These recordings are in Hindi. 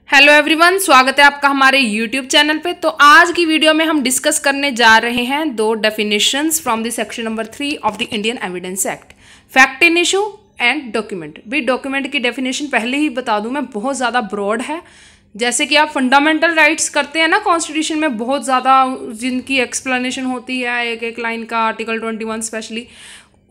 हेलो एवरीवन, स्वागत है आपका हमारे यूट्यूब चैनल पे। तो आज की वीडियो में हम डिस्कस करने जा रहे हैं दो definitions from the section number 3 of the Indian evidence act, fact in issue and document. भी डॉक्यूमेंट की डेफिनेशन पहले ही बता दूं मैं, बहुत ज़्यादा ब्रॉड है। जैसे कि आप फंडामेंटल राइट्स करते हैं ना कॉन्स्टिट्यूशन में, बहुत ज़्यादा जिनकी एक्सप्लेनेशन होती है एक एक लाइन का, आर्टिकल 21 स्पेशली,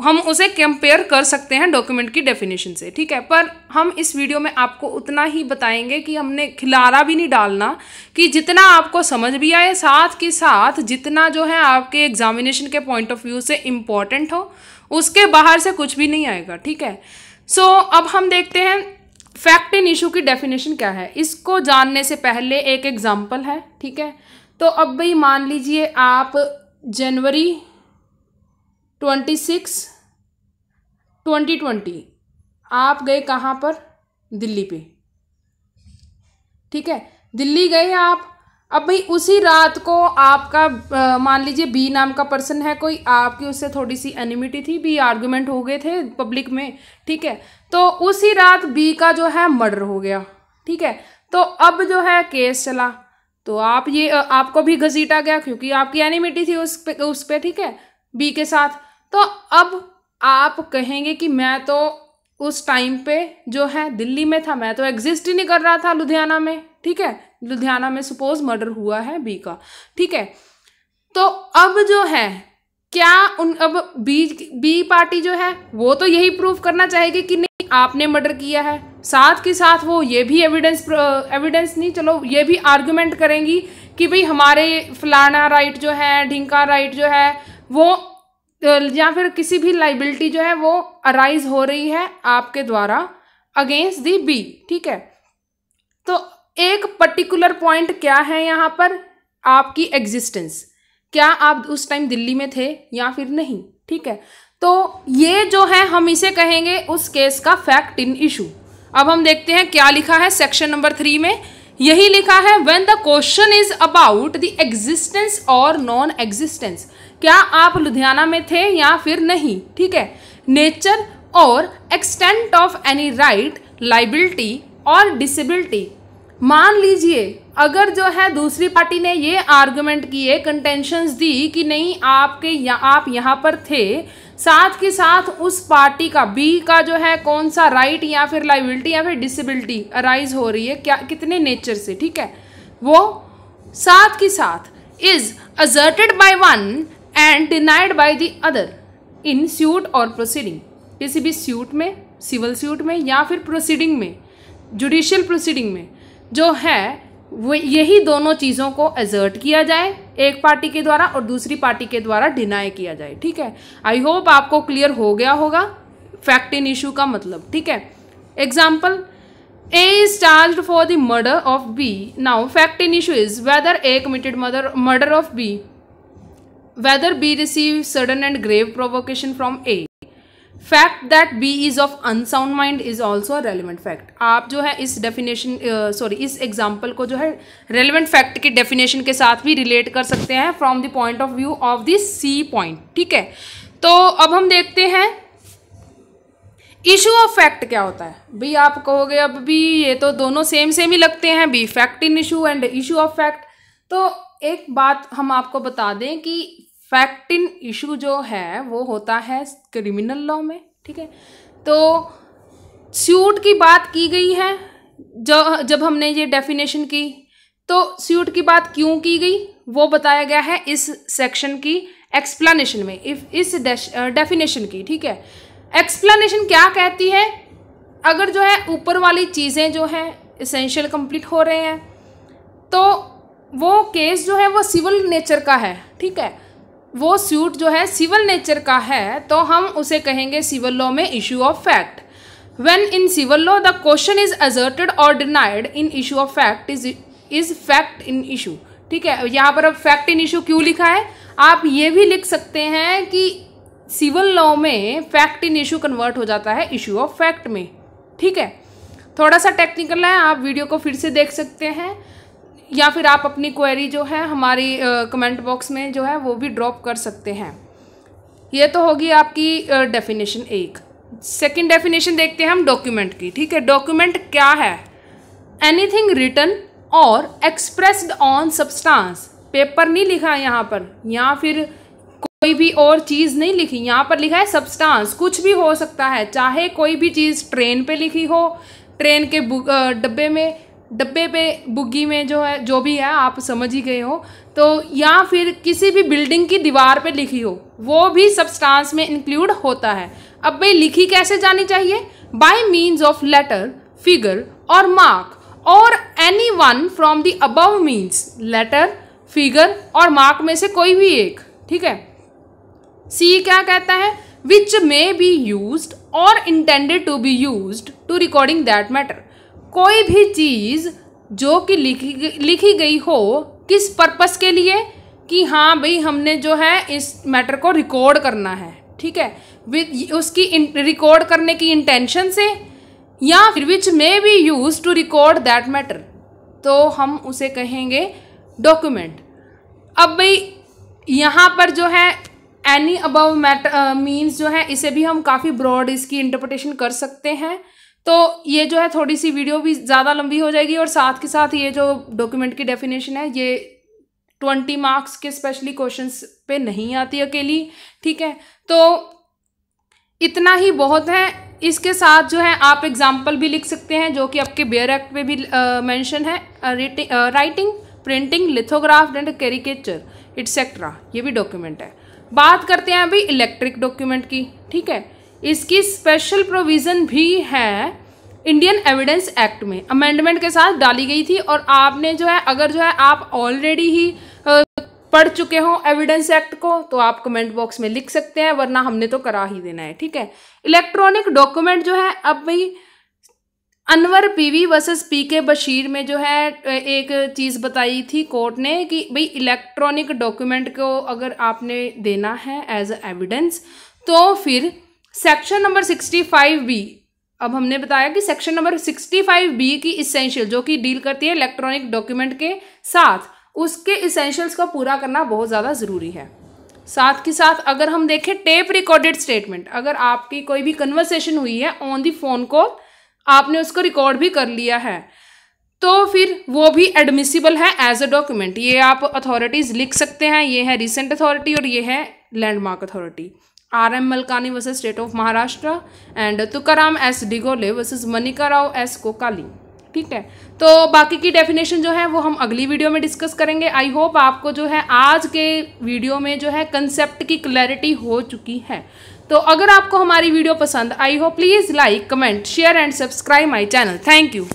हम उसे कंपेयर कर सकते हैं डॉक्यूमेंट की डेफिनेशन से, ठीक है। पर हम इस वीडियो में आपको उतना ही बताएंगे कि हमने खिलारा भी नहीं डालना, कि जितना आपको समझ भी आए, साथ के साथ जितना जो है आपके एग्जामिनेशन के पॉइंट ऑफ व्यू से इम्पॉर्टेंट हो, उसके बाहर से कुछ भी नहीं आएगा, ठीक है। सो अब हम देखते हैं फैक्ट इन इशू की डेफिनेशन क्या है। इसको जानने से पहले एक एग्जाम्पल है, ठीक है। तो अब भाई मान लीजिए आप जनवरी 26, 2020 आप गए कहाँ पर, दिल्ली पे, ठीक है। दिल्ली गए आप। अब भाई उसी रात को आपका मान लीजिए बी नाम का पर्सन है कोई, आपकी उससे थोड़ी सी एनिमिटी थी, बी आर्गुमेंट हो गए थे पब्लिक में, ठीक है। तो उसी रात बी का जो है मर्डर हो गया, ठीक है। तो अब जो है केस चला, तो आप ये आपको भी घसीटा गया क्योंकि आपकी एनिमिटी थी उस पे, ठीक है, बी के साथ। तो अब आप कहेंगे कि मैं तो उस टाइम पे जो है दिल्ली में था, मैं तो एग्जिस्ट ही नहीं कर रहा था लुधियाना में, ठीक है। लुधियाना में सपोज मर्डर हुआ है बी का, ठीक है। तो अब जो है क्या अब बी पार्टी जो है वो तो यही प्रूव करना चाहेगी कि नहीं आपने मर्डर किया है, साथ के साथ वो ये भी एविडेंस नहीं, चलो ये भी आर्गुमेंट करेंगी कि भाई हमारे फलाना राइट जो है, ढिंका राइट जो है वो, या फिर किसी भी लाइबिलिटी जो है वो अराइज हो रही है आपके द्वारा अगेंस्ट दी बी, ठीक है। तो एक पर्टिकुलर पॉइंट क्या है यहाँ पर, आपकी एग्जिस्टेंस, क्या आप उस टाइम दिल्ली में थे या फिर नहीं, ठीक है। तो ये जो है हम इसे कहेंगे उस केस का फैक्ट इन इशू। अब हम देखते हैं क्या लिखा है सेक्शन नंबर 3 में। यही लिखा है, when the question is about the existence और नॉन एग्जिस्टेंस, क्या आप लुधियाना में थे या फिर नहीं, ठीक है। नेचर और extent of any right, liability और डिसेबिलिटी। मान लीजिए अगर जो है दूसरी पार्टी ने ये आर्गुमेंट किए, कंटेंशंस दी कि नहीं आप यहाँ पर थे, साथ के साथ उस पार्टी का बी का जो है कौन सा राइट या फिर लाइबिलिटी या फिर डिसेबिलिटी अराइज हो रही है, क्या कितने नेचर से, ठीक है, वो साथ के साथ is asserted by one and denied by the other in suit और प्रोसीडिंग। किसी भी सूट में, सिविल सूट में या फिर प्रोसीडिंग में, जुडिशियल प्रोसीडिंग में जो है वो यही दोनों चीज़ों को असर्ट किया जाए, एक पार्टी के द्वारा और दूसरी पार्टी के द्वारा डिनाई किया जाए, ठीक है। आई होप आपको क्लियर हो गया होगा फैक्ट इन इशू का मतलब, ठीक है। Example, A is charged for the murder of B. Now fact in issue is whether A committed murder of B, whether B received sudden and grave provocation from A. Fact that B is of unsound mind is also a relevant fact. आप जो है इस डेफिनेशन इस एग्जाम्पल को जो है रेलिवेंट फैक्ट की डेफिनेशन के साथ भी रिलेट कर सकते हैं from the point of view of the C point, ठीक है। तो अब हम देखते हैं इशू ऑफ फैक्ट क्या होता है। भाई आप कहोगे अब भी ये तो दोनों सेम ही लगते हैं, be fact in issue and issue of fact. तो एक बात हम आपको बता दें कि फैक्ट इन इशू जो है वो होता है क्रिमिनल लॉ में, ठीक है। तो सूट की बात की गई है जब हमने ये डेफिनेशन की, तो सूट की बात क्यों की गई वो बताया गया है इस सेक्शन की एक्सप्लेनेशन में, इस डेफिनेशन की, ठीक है। एक्सप्लेनेशन क्या कहती है, अगर जो है ऊपर वाली चीज़ें जो हैं एसेंशियल कंप्लीट हो रहे हैं तो वो केस जो है वो सिविल नेचर का है, ठीक है। वो सूट जो है सिविल नेचर का है तो हम उसे कहेंगे सिविल लॉ में issue of fact. When in civil law the question is asserted और denied in issue of fact is fact in issue, ठीक है। यहाँ पर अब फैक्ट इन इशू क्यों लिखा है, आप ये भी लिख सकते हैं कि सिविल लॉ में फैक्ट इन इशू कन्वर्ट हो जाता है इशू ऑफ फैक्ट में, ठीक है। थोड़ा सा टेक्निकल है, आप वीडियो को फिर से देख सकते हैं या फिर आप अपनी क्वेरी जो है हमारी कमेंट बॉक्स में जो है वो भी ड्रॉप कर सकते हैं। ये तो होगी आपकी डेफिनेशन एक। सेकंड डेफिनेशन देखते हैं हम डॉक्यूमेंट की, ठीक है। डॉक्यूमेंट क्या है, एनीथिंग रिटन और एक्सप्रेस्ड ऑन सब्सटेंस, पेपर नहीं लिखा है यहाँ पर, या फिर कोई भी और चीज़ नहीं लिखी, यहाँ पर लिखा है सब्सटेंस। कुछ भी हो सकता है, चाहे कोई भी चीज़ ट्रेन पे लिखी हो, ट्रेन के डब्बे पे बुग्गी में जो है, जो भी है आप समझ ही गए हो, तो या फिर किसी भी बिल्डिंग की दीवार पे लिखी हो, वो भी सब्सटेंस में इंक्लूड होता है। अब भाई लिखी कैसे जानी चाहिए? By means of letter, figure और मार्क और any one from the above means, letter, figure और मार्क में से कोई भी एक, ठीक है। सी क्या कहता है? विच मे बी यूज्ड और intended to be used to recording that matter, कोई भी चीज़ जो कि लिखी गई हो, किस पर्पस के लिए? कि हाँ भाई हमने जो है इस मैटर को रिकॉर्ड करना है, ठीक है, विद उसकी रिकॉर्ड करने की इंटेंशन से, या फिर which may be use to record that matter, तो हम उसे कहेंगे डॉक्यूमेंट। अब भाई यहाँ पर जो है एनी अबव मैटर मीन्स जो है, इसे भी हम काफ़ी ब्रॉड इसकी इंटरप्रिटेशन कर सकते हैं। तो ये जो है थोड़ी सी वीडियो भी ज़्यादा लंबी हो जाएगी, और साथ के साथ ये जो डॉक्यूमेंट की डेफिनेशन है ये 20 मार्क्स के स्पेशली क्वेश्चंस पे नहीं आती अकेली, ठीक है। तो इतना ही बहुत है। इसके साथ जो है आप एग्जाम्पल भी लिख सकते हैं, जो कि आपके बेयर एक्ट पे भी मेंशन है, writing, printing, lithograph and caricature etcetera, ये भी डॉक्यूमेंट है। बात करते हैं अभी इलेक्ट्रिक डॉक्यूमेंट की, ठीक है। इसकी स्पेशल प्रोविज़न भी है इंडियन एविडेंस एक्ट में, अमेंडमेंट के साथ डाली गई थी। और आपने जो है, अगर जो है आप ऑलरेडी ही पढ़ चुके हो एविडेंस एक्ट को, तो आप कमेंट बॉक्स में लिख सकते हैं, वरना हमने तो करा ही देना है, ठीक है। इलेक्ट्रॉनिक डॉक्यूमेंट जो है, अब भाई अनवर पीवी वर्सेस पीके बशीर में जो है एक चीज़ बताई थी कोर्ट ने कि भाई इलेक्ट्रॉनिक डॉक्यूमेंट को अगर आपने देना है एज एविडेंस, तो फिर सेक्शन नंबर 65B, अब हमने बताया कि सेक्शन नंबर 65B की इसेंशियल, जो कि डील करती है इलेक्ट्रॉनिक डॉक्यूमेंट के साथ, उसके इसेंशियल्स को पूरा करना बहुत ज़्यादा ज़रूरी है। साथ के साथ अगर हम देखें टेप रिकॉर्डेड स्टेटमेंट, अगर आपकी कोई भी कन्वर्सेशन हुई है ऑन दी फोन कॉल, आपने उसको रिकॉर्ड भी कर लिया है, तो फिर वो भी एडमिसिबल है एज अ डॉक्यूमेंट। ये आप अथॉरिटीज़ लिख सकते हैं, ये है रिसेंट अथॉरिटी और ये है landmark authority. R.M. Malkani versus state of Maharashtra and Tukaram S Digole versus Manika Rao S Kokali, ठीक है। तो बाकी की डेफिनेशन जो है वो हम अगली वीडियो में डिस्कस करेंगे। आई होप आपको जो है आज के वीडियो में जो है कंसेप्ट की क्लैरिटी हो चुकी है। तो अगर आपको हमारी वीडियो पसंद आई हो, please like, comment, share and subscribe my channel. Thank you.